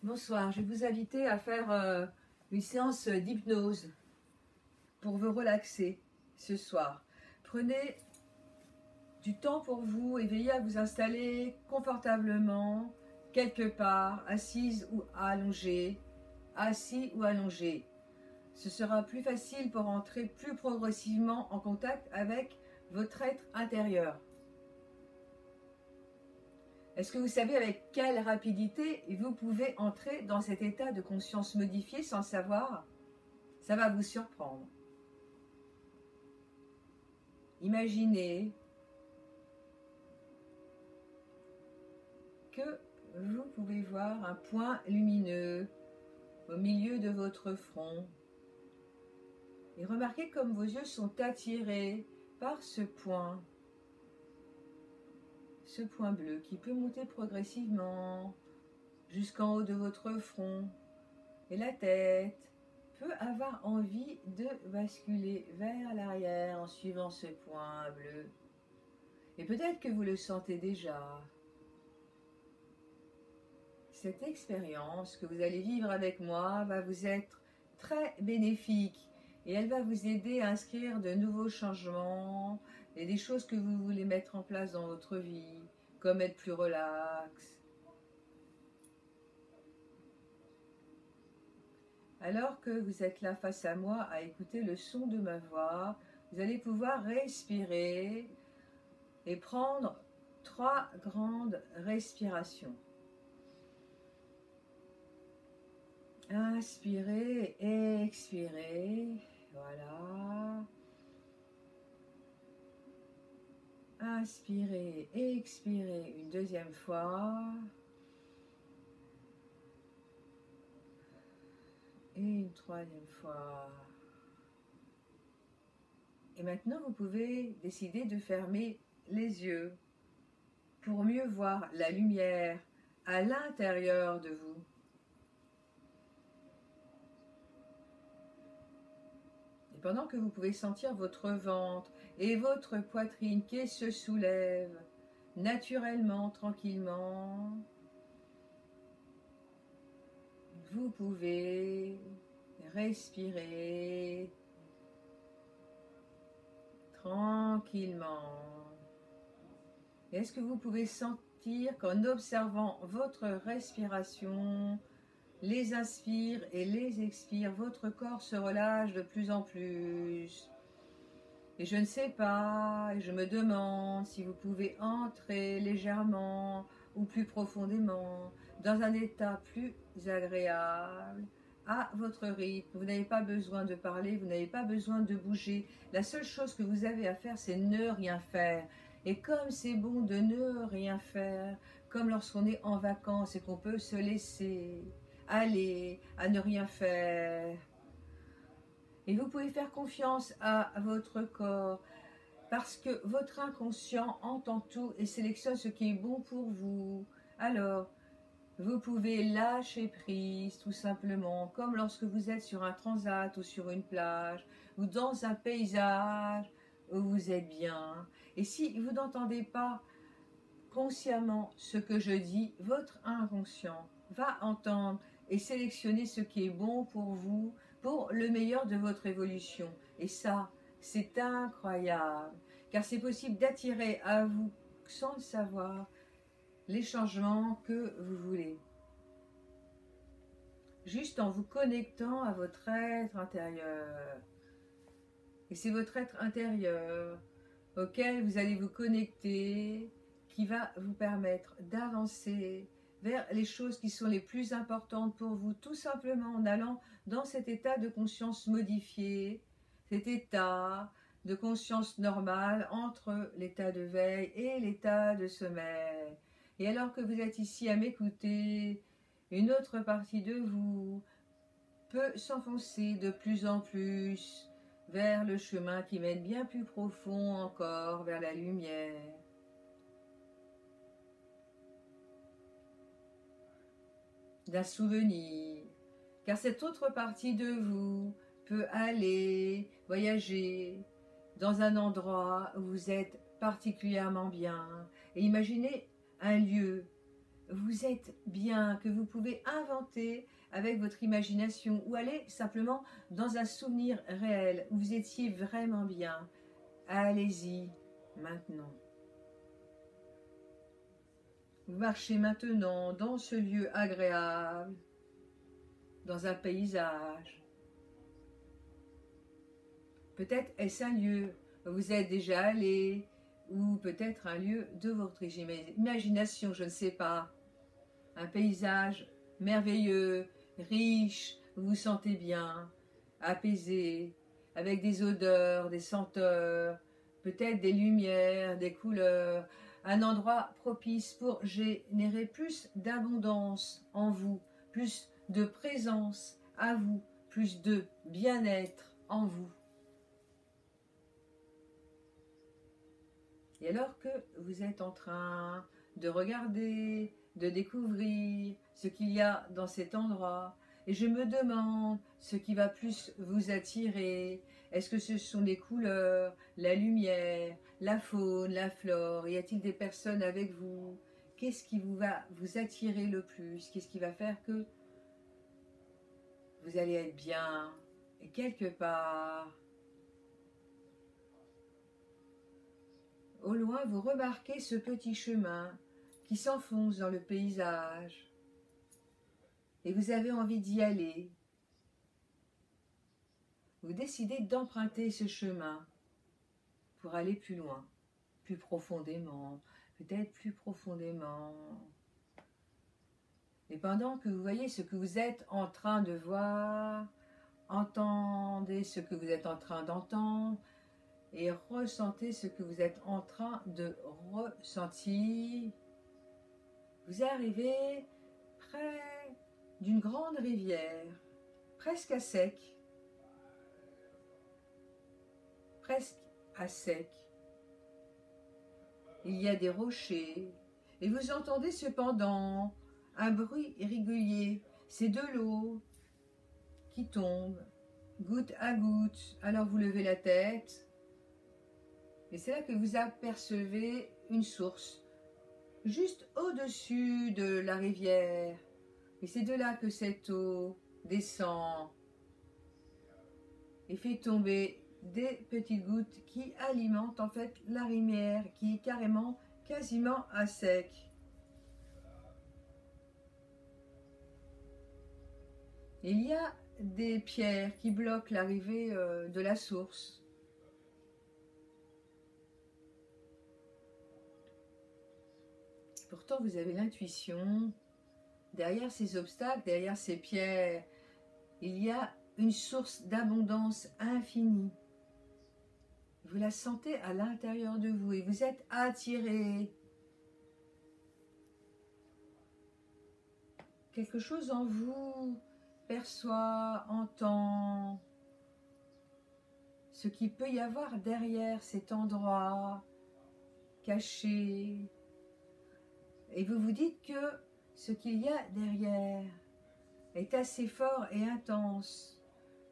Bonsoir, je vais vous inviter à faire une séance d'hypnose pour vous relaxer ce soir. Prenez du temps pour vous et veillez à vous installer confortablement quelque part, assise ou allongée, assis ou allongé. Ce sera plus facile pour entrer plus progressivement en contact avec votre être intérieur. Est-ce que vous savez avec quelle rapidité vous pouvez entrer dans cet état de conscience modifié sans le savoir? Ça va vous surprendre. Imaginez que vous pouvez voir un point lumineux au milieu de votre front. Et remarquez comme vos yeux sont attirés par ce point bleu qui peut monter progressivement jusqu'en haut de votre front. Et la tête peut avoir envie de basculer vers l'arrière en suivant ce point bleu. Et peut-être que vous le sentez déjà. Cette expérience que vous allez vivre avec moi va vous être très bénéfique et elle va vous aider à inscrire de nouveaux changements et des choses que vous voulez mettre en place dans votre vie, comme être plus relax. Alors que vous êtes là face à moi à écouter le son de ma voix, vous allez pouvoir respirer et prendre 3 grandes respirations. Inspirez, expirez, voilà. Inspirez, expirez une deuxième fois. Et une troisième fois. Et maintenant, vous pouvez décider de fermer les yeux pour mieux voir la lumière à l'intérieur de vous. Et pendant que vous pouvez sentir votre ventre et votre poitrine qui se soulèvent naturellement, tranquillement, vous pouvez respirer tranquillement. Est-ce que vous pouvez sentir qu'en observant votre respiration, les inspires et les expires, votre corps se relâche de plus en plus? Et je ne sais pas, et je me demande si vous pouvez entrer légèrement ou plus profondément dans un état plus agréable, à votre rythme. Vous n'avez pas besoin de parler, vous n'avez pas besoin de bouger. La seule chose que vous avez à faire, c'est ne rien faire. Et comme c'est bon de ne rien faire, comme lorsqu'on est en vacances et qu'on peut se laisser aller à ne rien faire. Et vous pouvez faire confiance à votre corps parce que votre inconscient entend tout et sélectionne ce qui est bon pour vous. Alors, vous pouvez lâcher prise tout simplement, comme lorsque vous êtes sur un transat ou sur une plage ou dans un paysage où vous êtes bien. Et si vous n'entendez pas consciemment ce que je dis, votre inconscient va entendre et sélectionner ce qui est bon pour vous, pour le meilleur de votre évolution. Et ça, c'est incroyable, car c'est possible d'attirer à vous, sans le savoir, les changements que vous voulez. Juste en vous connectant à votre être intérieur. Et c'est votre être intérieur auquel vous allez vous connecter qui va vous permettre d'avancer vers les choses qui sont les plus importantes pour vous, tout simplement en allant dans cet état de conscience modifié, cet état de conscience normale entre l'état de veille et l'état de sommeil. Et alors que vous êtes ici à m'écouter, une autre partie de vous peut s'enfoncer de plus en plus vers le chemin qui mène bien plus profond encore vers la lumière. D'un souvenir, car cette autre partie de vous peut aller voyager dans un endroit où vous êtes particulièrement bien et imaginez un lieu vous êtes bien, que vous pouvez inventer avec votre imagination ou aller simplement dans un souvenir réel où vous étiez vraiment bien. Allez-y maintenant. Vous marchez maintenant dans ce lieu agréable, dans un paysage. Peut-être est-ce un lieu où vous êtes déjà allé, ou peut-être un lieu de votre imagination, je ne sais pas. Un paysage merveilleux, riche, vous vous sentez bien, apaisé, avec des odeurs, des senteurs, peut-être des lumières, des couleurs, un endroit propice pour générer plus d'abondance en vous, plus de présence à vous, plus de bien-être en vous. Et alors que vous êtes en train de regarder, de découvrir ce qu'il y a dans cet endroit, et je me demande ce qui va plus vous attirer. Est-ce que ce sont les couleurs, la lumière, la faune, la flore? Y a-t-il des personnes avec vous? Qu'est-ce qui va vous attirer le plus? Qu'est-ce qui va faire que vous allez être bien? Et quelque part, au loin, vous remarquez ce petit chemin qui s'enfonce dans le paysage. Et vous avez envie d'y aller. Vous décidez d'emprunter ce chemin pour aller plus loin, plus profondément, peut-être plus profondément. Et pendant que vous voyez ce que vous êtes en train de voir, entendez ce que vous êtes en train d'entendre et ressentez ce que vous êtes en train de ressentir, vous arrivez près d'une grande rivière, presque à sec, presque à sec. Il y a des rochers, et vous entendez cependant un bruit régulier. C'est de l'eau qui tombe, goutte à goutte. Alors vous levez la tête, et c'est là que vous apercevez une source, juste au-dessus de la rivière. Et c'est de là que cette eau descend et fait tomber des petites gouttes qui alimentent en fait la rivière qui est carrément, quasiment à sec. Il y a des pierres qui bloquent l'arrivée de la source. Pourtant, vous avez l'intuition. Derrière ces obstacles, derrière ces pierres, il y a une source d'abondance infinie. Vous la sentez à l'intérieur de vous et vous êtes attiré. Quelque chose en vous perçoit, entend ce qu'il peut y avoir derrière cet endroit caché. Et vous vous dites que ce qu'il y a derrière est assez fort et intense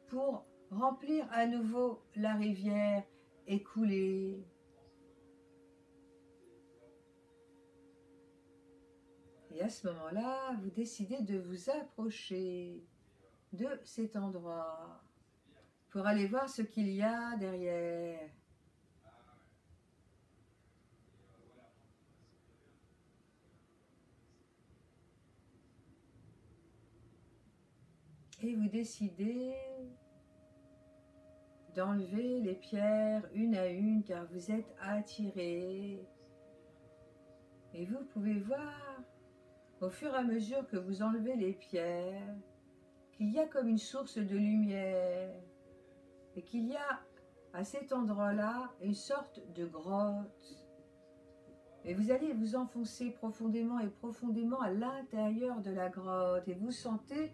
pour remplir à nouveau la rivière et couler. Et à ce moment-là, vous décidez de vous approcher de cet endroit pour aller voir ce qu'il y a derrière. Et vous décidez d'enlever les pierres une à une car vous êtes attiré. Et vous pouvez voir au fur et à mesure que vous enlevez les pierres qu'il y a comme une source de lumière et qu'il y a à cet endroit-là une sorte de grotte. Et vous allez vous enfoncer profondément et profondément à l'intérieur de la grotte et vous sentez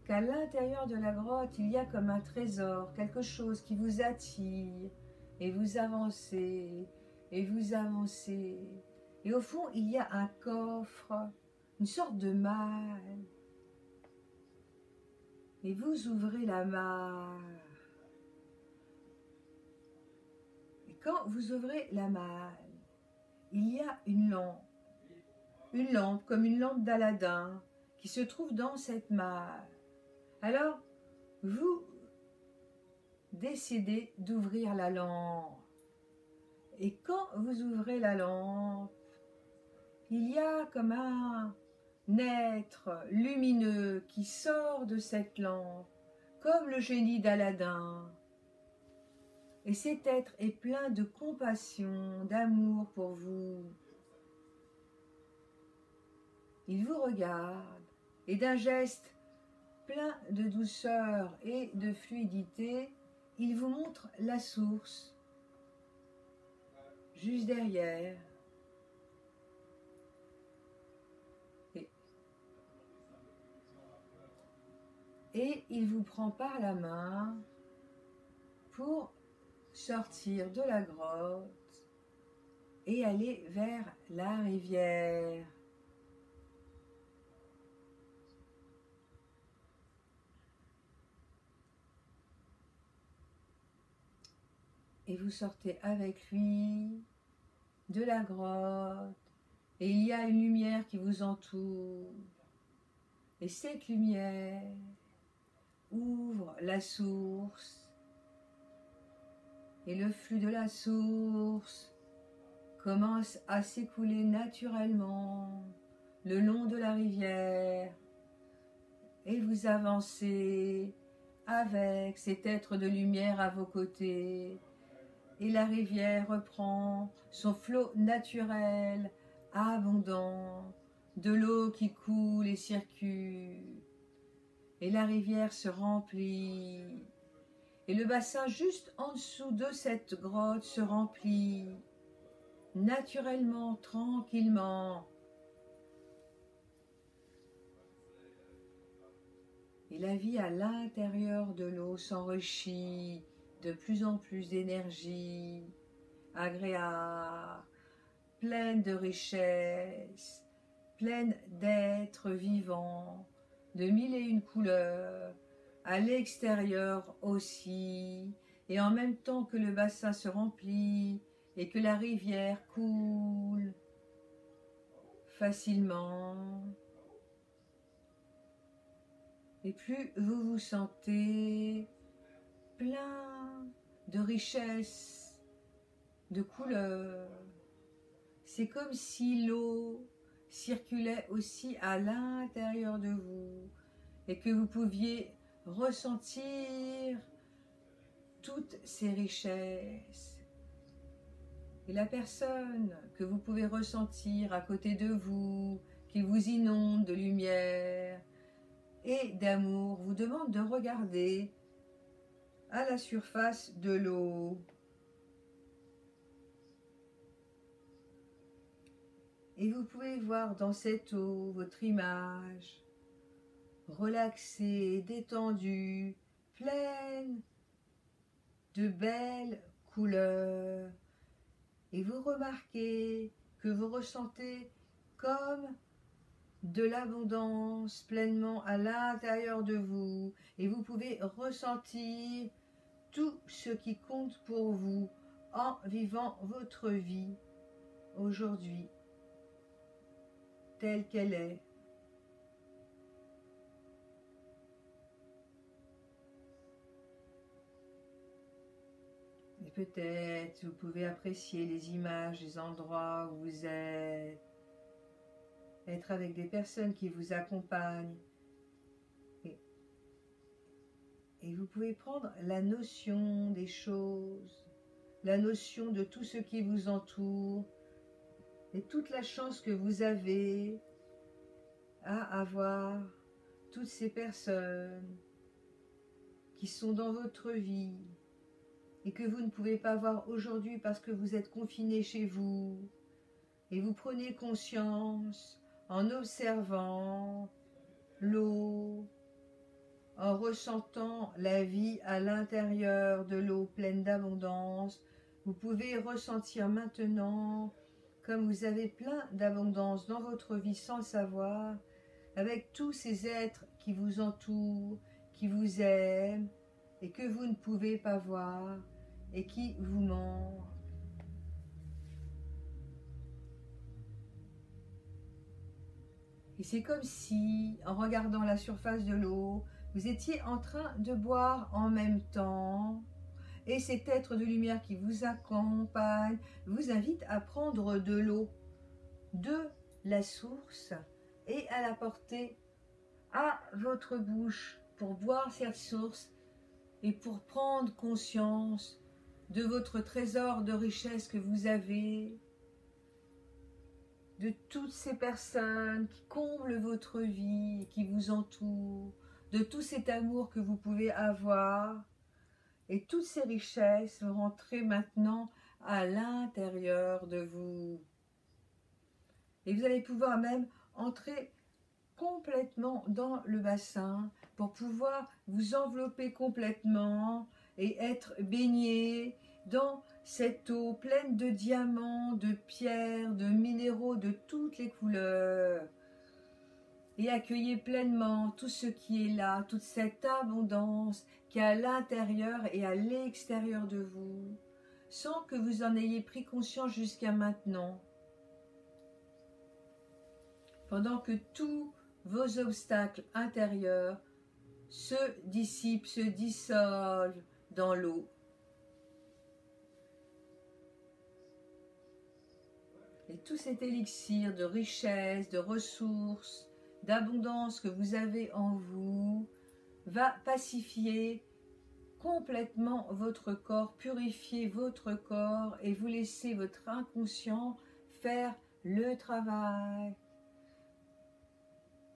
qu'à l'intérieur de la grotte, il y a comme un trésor, quelque chose qui vous attire, et vous avancez, et vous avancez. Et au fond, il y a un coffre, une sorte de malle. Et vous ouvrez la malle. Et quand vous ouvrez la malle, il y a une lampe une lampe, comme une lampe d'Aladin, qui se trouve dans cette malle. Alors, vous décidez d'ouvrir la lampe. Et quand vous ouvrez la lampe, il y a comme un être lumineux qui sort de cette lampe, comme le génie d'Aladin. Et cet être est plein de compassion, d'amour pour vous. Il vous regarde et d'un geste plein de douceur et de fluidité, il vous montre la source, juste derrière. Et il vous prend par la main pour sortir de la grotte et aller vers la rivière. Et vous sortez avec lui de la grotte et il y a une lumière qui vous entoure. Et cette lumière ouvre la source et le flux de la source commence à s'écouler naturellement le long de la rivière et vous avancez avec cet être de lumière à vos côtés et la rivière reprend son flot naturel, abondant, de l'eau qui coule et circule. Et la rivière se remplit. Et le bassin juste en dessous de cette grotte se remplit. Naturellement, tranquillement. Et la vie à l'intérieur de l'eau s'enrichit de plus en plus d'énergie, agréable, pleine de richesse, pleine d'êtres vivants, de mille et une couleurs, à l'extérieur aussi, et en même temps que le bassin se remplit et que la rivière coule facilement. Et plus vous vous sentez plein de richesse, de couleurs, c'est comme si l'eau circulait aussi à l'intérieur de vous et que vous pouviez ressentir toutes ces richesses. Et la personne que vous pouvez ressentir à côté de vous, qui vous inonde de lumière et d'amour, vous demande de regarder à la surface de l'eau. Et vous pouvez voir dans cette eau votre image, relaxée, détendue, pleine de belles couleurs. Et vous remarquez que vous ressentez comme de l'abondance pleinement à l'intérieur de vous. Et vous pouvez ressentir tout ce qui compte pour vous en vivant votre vie aujourd'hui telle qu'elle est. Et peut-être vous pouvez apprécier les images, les endroits où vous êtes, être avec des personnes qui vous accompagnent. Et vous pouvez prendre la notion des choses, la notion de tout ce qui vous entoure, et toute la chance que vous avez à avoir toutes ces personnes qui sont dans votre vie et que vous ne pouvez pas voir aujourd'hui parce que vous êtes confiné chez vous. Et vous prenez conscience en observant l'eau, en ressentant la vie à l'intérieur de l'eau pleine d'abondance. Vous pouvez ressentir maintenant comme vous avez plein d'abondance dans votre vie sans le savoir, avec tous ces êtres qui vous entourent, qui vous aiment et que vous ne pouvez pas voir et qui vous manquent. . Et c'est comme si, en regardant la surface de l'eau, vous étiez en train de boire en même temps. Et cet être de lumière qui vous accompagne vous invite à prendre de l'eau de la source et à la porter à votre bouche pour boire cette source et pour prendre conscience de votre trésor de richesse que vous avez, de toutes ces personnes qui comblent votre vie, qui vous entourent, de tout cet amour que vous pouvez avoir. Et toutes ces richesses vont rentrer maintenant à l'intérieur de vous. Et vous allez pouvoir même entrer complètement dans le bassin pour pouvoir vous envelopper complètement et être baigné dans cette eau pleine de diamants, de pierres, de minéraux de toutes les couleurs. Et accueillez pleinement tout ce qui est là, toute cette abondance qui est à l'intérieur et à l'extérieur de vous, sans que vous en ayez pris conscience jusqu'à maintenant. Pendant que tous vos obstacles intérieurs se dissipent, se dissolvent dans l'eau. Et tout cet élixir de richesse, de ressources, d'abondance que vous avez en vous va pacifier complètement votre corps, purifier votre corps et vous laisser votre inconscient faire le travail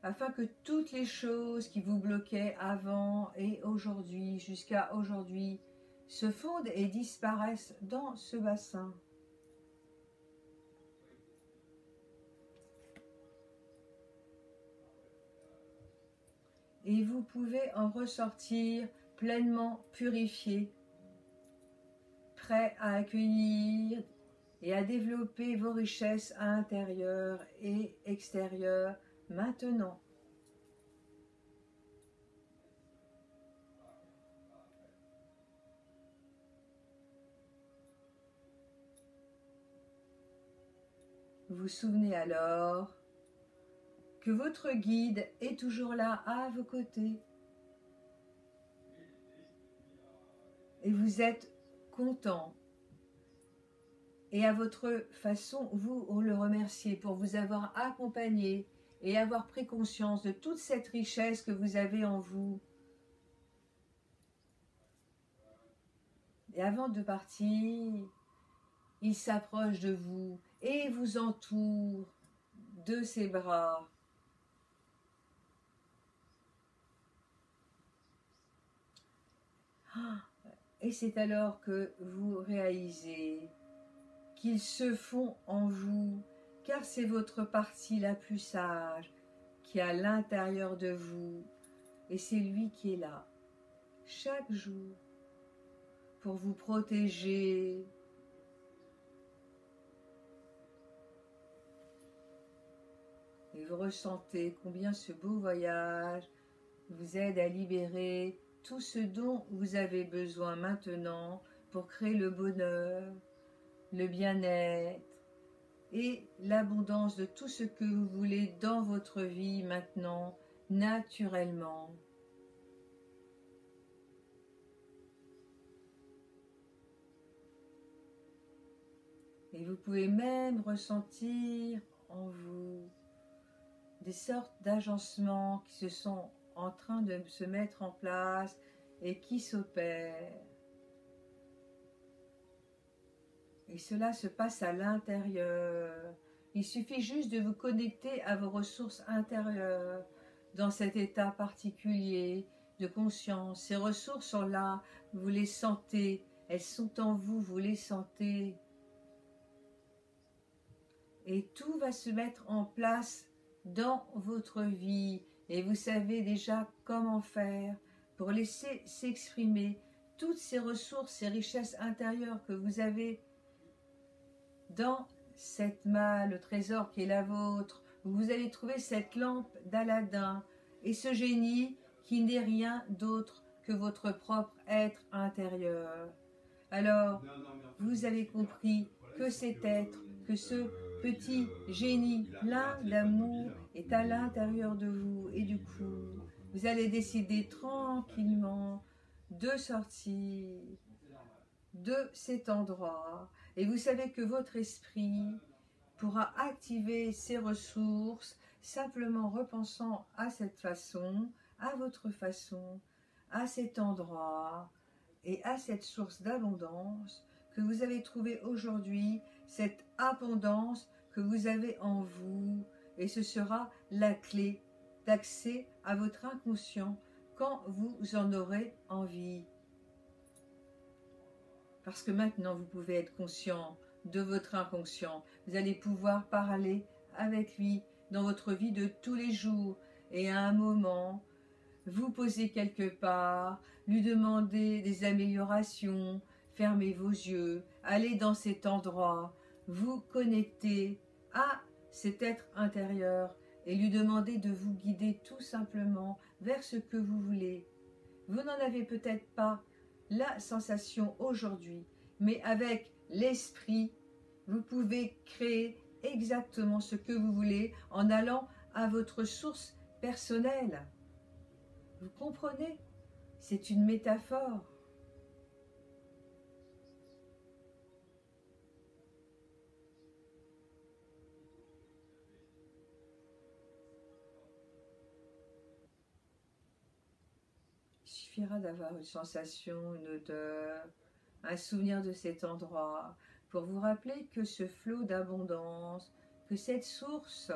afin que toutes les choses qui vous bloquaient avant et aujourd'hui, jusqu'à aujourd'hui, se fondent et disparaissent dans ce bassin. Et vous pouvez en ressortir pleinement purifié, prêt à accueillir et à développer vos richesses intérieures et extérieures maintenant. Vous vous souvenez alors que votre guide est toujours là à vos côtés et vous êtes content et à votre façon vous le remerciez pour vous avoir accompagné et avoir pris conscience de toute cette richesse que vous avez en vous. Et avant de partir, il s'approche de vous et vous entoure de ses bras. Et c'est alors que vous réalisez qu'ils se font en vous, car c'est votre partie la plus sage qui est à l'intérieur de vous. Et c'est lui qui est là, chaque jour, pour vous protéger. Et vous ressentez combien ce beau voyage vous aide à libérer tout ce dont vous avez besoin maintenant pour créer le bonheur, le bien-être et l'abondance de tout ce que vous voulez dans votre vie maintenant, naturellement. Et vous pouvez même ressentir en vous des sortes d'agencements qui se sont en train de se mettre en place et qui s'opèrent. Et cela se passe à l'intérieur. Il suffit juste de vous connecter à vos ressources intérieures dans cet état particulier de conscience. Ces ressources sont là, vous les sentez, elles sont en vous, vous les sentez. Et tout va se mettre en place dans votre vie. Et vous savez déjà comment faire pour laisser s'exprimer toutes ces ressources, ces richesses intérieures que vous avez dans cette malle, le trésor qui est la vôtre. Vous allez trouver cette lampe d'Aladin et ce génie qui n'est rien d'autre que votre propre être intérieur. Alors, vous avez compris que cet être, que ce petit génie plein d'amour est à l'intérieur de vous et du coup, vous allez décider tranquillement de sortir de cet endroit et vous savez que votre esprit pourra activer ses ressources simplement repensant à cette façon, à votre façon, à cet endroit et à cette source d'abondance que vous avez trouvée aujourd'hui, cette abondance que vous avez en vous, et ce sera la clé d'accès à votre inconscient quand vous en aurez envie. Parce que maintenant vous pouvez être conscient de votre inconscient, vous allez pouvoir parler avec lui dans votre vie de tous les jours, et à un moment, vous posez quelque part, lui demandez des améliorations, fermez vos yeux, allez dans cet endroit, vous connectez à cet être intérieur et lui demandez de vous guider tout simplement vers ce que vous voulez. Vous n'en avez peut-être pas la sensation aujourd'hui, mais avec l'esprit, vous pouvez créer exactement ce que vous voulez en allant à votre source personnelle. Vous comprenez? C'est une métaphore. Il suffira d'avoir une sensation, une odeur, un souvenir de cet endroit pour vous rappeler que ce flot d'abondance, que cette source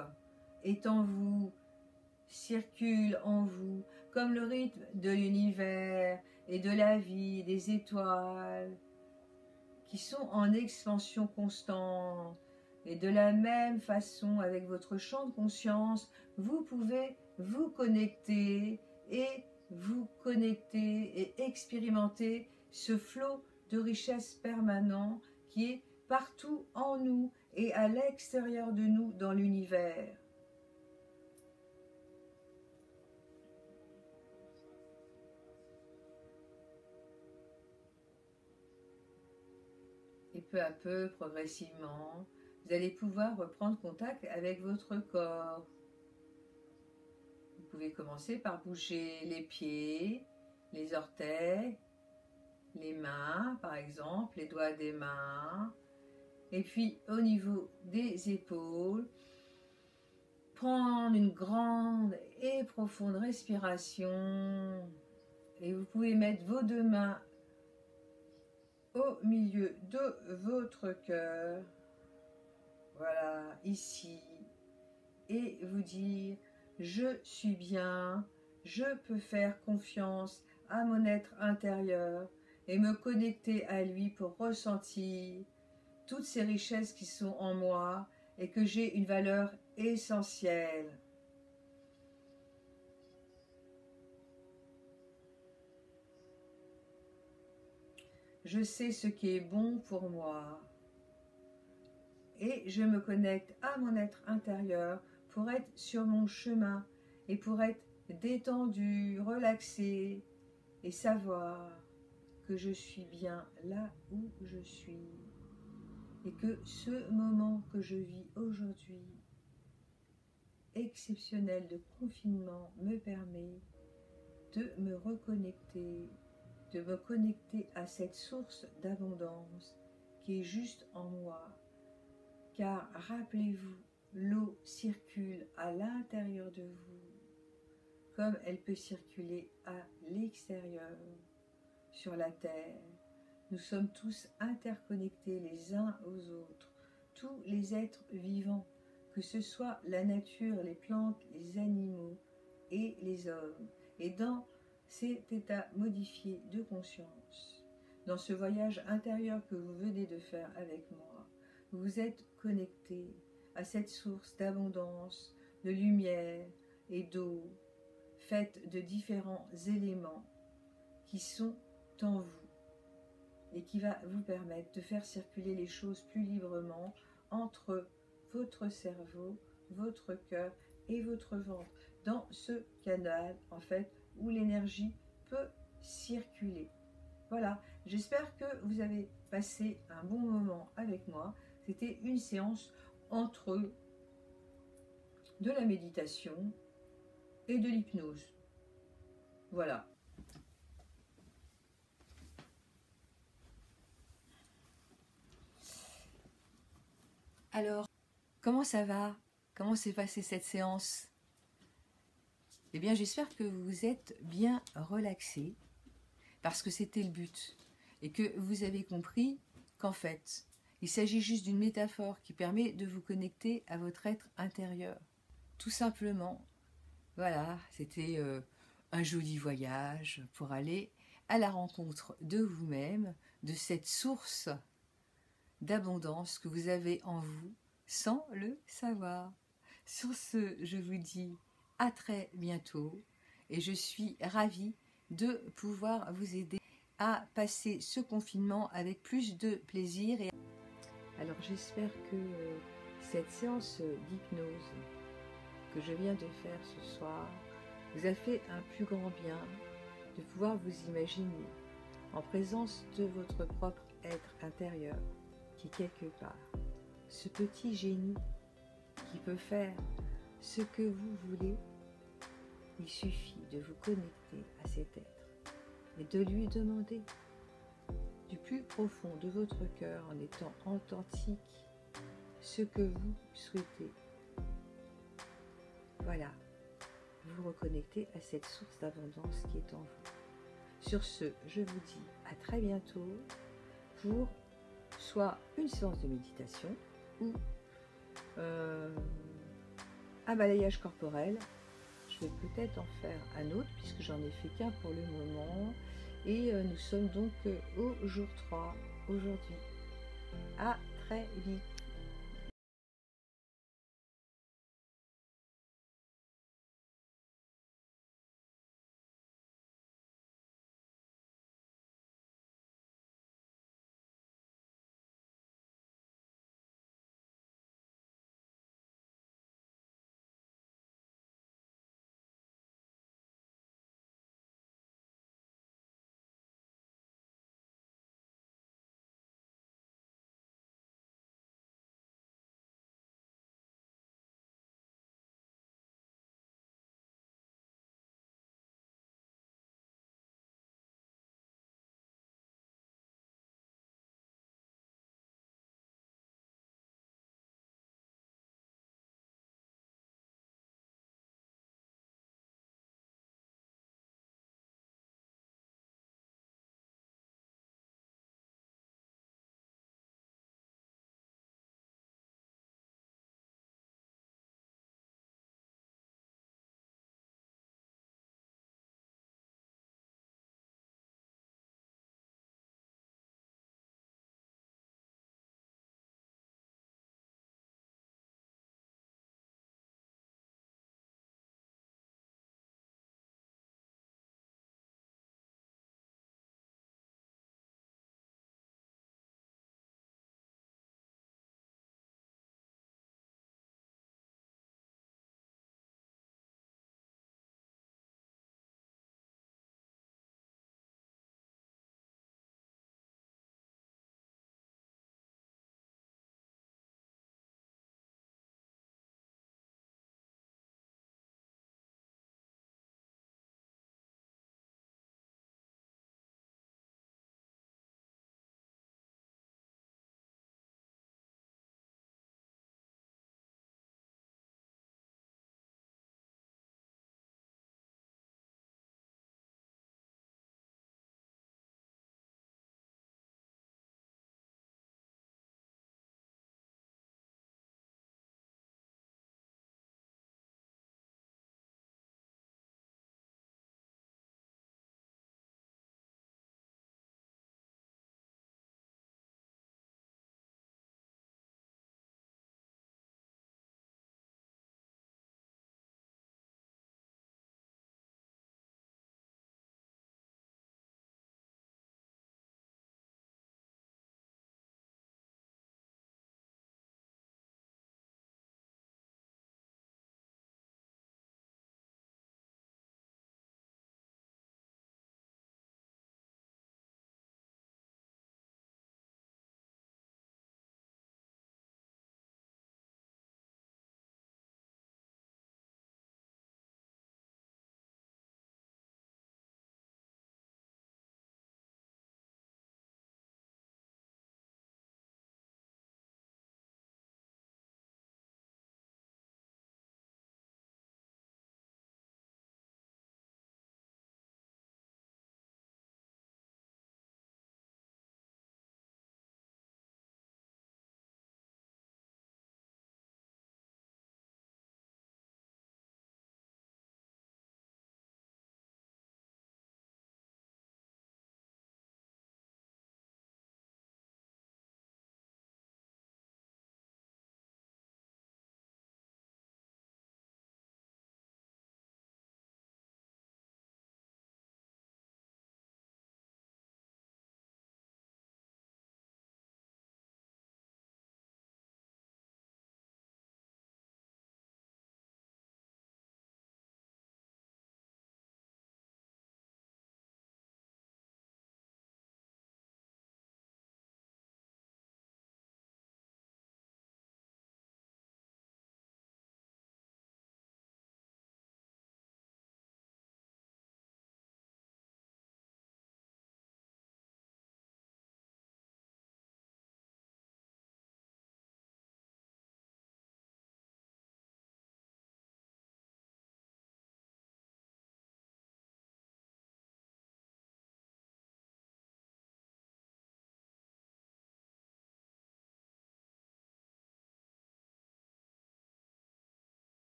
est en vous, circule en vous, comme le rythme de l'univers et de la vie, des étoiles, qui sont en expansion constante. Et de la même façon, avec votre champ de conscience, vous pouvez vous connecter et expérimenter ce flot de richesse permanent qui est partout en nous et à l'extérieur de nous dans l'univers. Et peu à peu, progressivement, vous allez pouvoir reprendre contact avec votre corps. Vous pouvez commencer par bouger les pieds, les orteils, les mains par exemple, les doigts des mains. Et puis au niveau des épaules, prendre une grande et profonde respiration. Et vous pouvez mettre vos deux mains au milieu de votre cœur, voilà, ici, et vous dire, je suis bien, je peux faire confiance à mon être intérieur et me connecter à lui pour ressentir toutes ces richesses qui sont en moi et que j'ai une valeur essentielle. Je sais ce qui est bon pour moi et je me connecte à mon être intérieur pour être sur mon chemin et pour être détendu, relaxé et savoir que je suis bien là où je suis et que ce moment que je vis aujourd'hui, exceptionnel de confinement, me permet de me reconnecter, de me connecter à cette source d'abondance qui est juste en moi. Car rappelez-vous, l'eau circule à l'intérieur de vous, comme elle peut circuler à l'extérieur, sur la terre. Nous sommes tous interconnectés les uns aux autres, tous les êtres vivants, que ce soit la nature, les plantes, les animaux et les hommes. Et dans cet état modifié de conscience, dans ce voyage intérieur que vous venez de faire avec moi, vous êtes connecté à cette source d'abondance, de lumière et d'eau, faite de différents éléments qui sont en vous et qui va vous permettre de faire circuler les choses plus librement entre votre cerveau, votre cœur et votre ventre, dans ce canal en fait où l'énergie peut circuler. Voilà, j'espère que vous avez passé un bon moment avec moi. C'était une séance entre de la méditation et de l'hypnose. Voilà. Alors, comment ça va? Comment s'est passée cette séance? Eh bien, j'espère que vous vous êtes bien relaxé, parce que c'était le but, et que vous avez compris qu'en fait, il s'agit juste d'une métaphore qui permet de vous connecter à votre être intérieur. Tout simplement, voilà, c'était un joli voyage pour aller à la rencontre de vous-même, de cette source d'abondance que vous avez en vous sans le savoir. Sur ce, je vous dis à très bientôt et je suis ravie de pouvoir vous aider à passer ce confinement avec plus de plaisir. Alors j'espère que cette séance d'hypnose que je viens de faire ce soir vous a fait un plus grand bien de pouvoir vous imaginer en présence de votre propre être intérieur qui quelque part, ce petit génie qui peut faire ce que vous voulez, il suffit de vous connecter à cet être et de lui demander du plus profond de votre cœur en étant authentique ce que vous souhaitez. Voilà, vous reconnectez à cette source d'abondance qui est en vous. Sur ce, je vous dis à très bientôt pour soit une séance de méditation ou un balayage corporel. Je vais peut-être en faire un autre puisque j'en ai fait qu'un pour le moment. Et nous sommes donc au jour 3 aujourd'hui. À très vite.